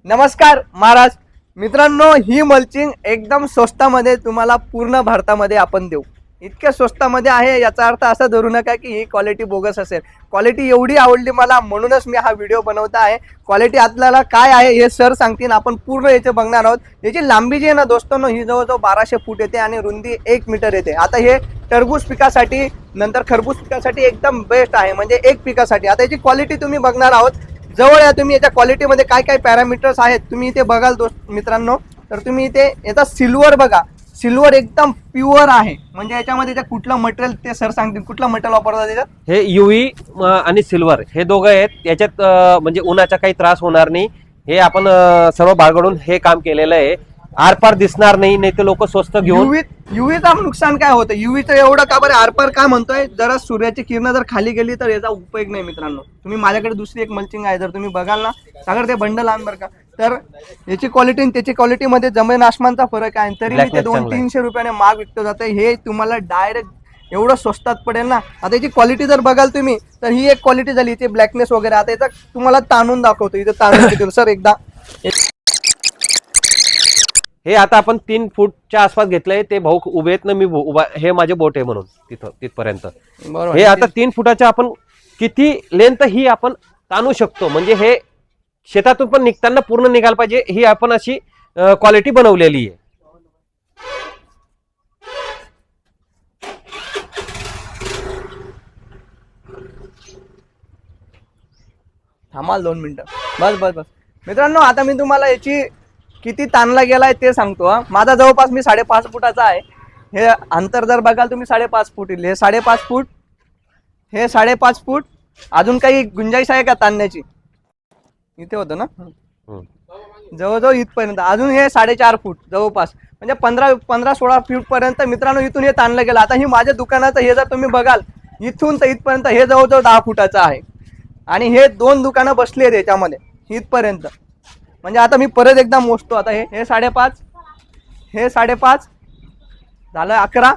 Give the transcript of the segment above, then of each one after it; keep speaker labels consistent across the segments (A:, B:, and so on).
A: नमस्कार महाराज मित्रांनो, ही मल्चिंग एकदम स्वस्तामध्ये तुम्हाला पूर्ण भारतामध्ये आपण देऊ. इतक्या स्वस्तामध्ये आहे याचा अर्थ असा धरू नका की ही क्वालिटी बोगस असेल. क्वालिटी एवढी आवडली मला म्हणूनच मी हा व्हिडिओ बनवता आहे. क्वालिटी आपल्याला काय आहे हे सर सांगतील, आपण पूर्ण याचे बघणार आहोत. याची लांबी जी आहे ना दोस्तांनो, ही जवळजवळ 1200 फूट येते आणि रुंदी 1 मीटर येते. आता हे टरबूज पिकासाठी नंतर खरबूज पिकासाठी एकदम बेस्ट आहे, म्हणजे एक पिकासाठी. आता याची क्वालिटी तुम्ही बघणार आहोत. जवळ या तुम्ही याच्या क्वालिटीमध्ये काय काय पॅरामीटर्स आहेत तुम्ही इथे बघाल मित्रांनो. तर तुम्ही इथे याचा सिल्वर बघा, सिल्वर एकदम प्युअर आहे. म्हणजे याच्यामध्ये ते कुठलं मटेरियल ते सर सांगतील कुठलं मटेरियल वापरतात त्याच्यात.
B: हे युव्ही आणि सिल्वर हे दोघं आहेत. याच्यात म्हणजे उन्हाचा काही त्रास होणार नाही. हे आपण सर्व बाळगडून हे काम केलेलं आहे. आरपार दिसणार नाही, नाही तर लोक स्वस्त घेऊन.
A: युव्हीचा नुकसान काय होतं, युव्हीचं एवढं का बरं आरपार काय म्हणतोय, जरा सूर्याची किरण जर खाली गेली तर याचा उपयोग नाही मित्रांनो. तुम्ही माझ्याकडे दुसरी एक मल्चिंग आहे, जर तुम्ही बघाल ना सागर ते बंडल आण बरं का, तर याची क्वालिटी आणि त्याची क्वालिटीमध्ये जमीन आसमानचा फरक आहे. तरी मी ते 200-300 रुपयाने महाग विकतो जाते. हे तुम्हाला डायरेक्ट एवढं स्वस्तात पडेल ना. आता याची क्वालिटी जर बघाल तुम्ही तर ही एक क्वालिटी झाली, इथे ब्लॅकनेस वगैरे. आता याचा तुम्हाला ताणून दाखवतो, इथे ताणून सर एकदा.
B: हे आता आपण 3 फूटच्या आसपास घेतलंय. ते भाऊ उभे आहेत ना, मी उभा, हे माझे बोट आहे म्हणून तिथपर्यंत. हे आता 3 फुटाच्या आपण किती लेंथ ही आपण ताणू शकतो. म्हणजे हे शेतातून पण निघताना पूर्ण निघायला पाहिजे, ही आपण अशी क्वालिटी बनवलेली आहे.
A: थांबाल 2 मिनिटं. बस मित्रांनो, आता मी तुम्हाला याची किती ताणला गेलाय ते सांगतो. माझा जवळपास मी 5.5 फुटाचा आहे. हे अंतर जर बघाल तुम्ही 5.5 फूट येईल. हे 5.5 फूट, हे 5.5 फूट. अजून काही गुंजाईश आहे का ताणण्याची? इथे होतं ना जवळजवळ इथपर्यंत. अजून हे 4.5 फूट जवळपास, म्हणजे 15-16 फूट पर्यंत मित्रांनो इथून हे ताणलं गेलं. आता ही माझ्या दुकानाचं हे जर तुम्ही बघाल इथून तर इथपर्यंत हे जवळजवळ 10 फुटाचं आहे. आणि हे 2 दुकानं बसली आहेत याच्यामध्ये इथपर्यंत. म्हणजे आता मी परत एकदा मोजतो. आता हे 5.5, हे 5.5 झालं 11,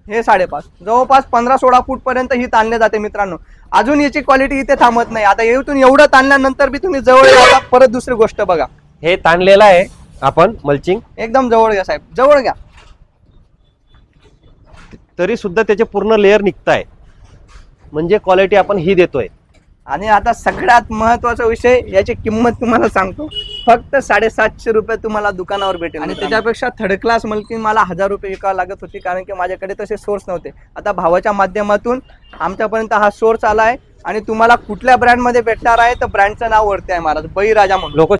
A: हे 5.5, जवळपास 15-16 फूट पर्यंत ही ताणले जाते मित्रांनो. अजून याची क्वालिटी इथे थांबत नाही. आता इथून एवढं ताणल्यानंतर बी तुम्ही जवळ या. परत दुसरी गोष्ट बघा,
B: हे ताणलेलं आहे आपण मल्चिंग.
A: एकदम जवळ घ्या साहेब, जवळ घ्या.
B: तरी सुद्धा त्याचे पूर्ण लेअर निघताय, म्हणजे क्वालिटी आपण ही देतोय.
A: आणि आता सगळ्यात महत्वाचा विषय, याची किंमत तुम्हाला सांगतो. फक्त 750 रुपये तुम्हाला दुकानावर भेटेल. आणि त्याच्यापेक्षा थर्ड क्लास मल्चिंग मला 1000 रुपये विकावं लागत होती, कारण की माझ्याकडे तसे सोर्स नव्हते. आता भावाच्या माध्यमातून आमच्यापर्यंत हा सोर्स आला आहे. आणि तुम्हाला कुठल्या ब्रँडमध्ये भेटणार आहे तर ब्रँडचं नाव वरती आहे महाराज, बळीराजा म्हणून.
B: लोक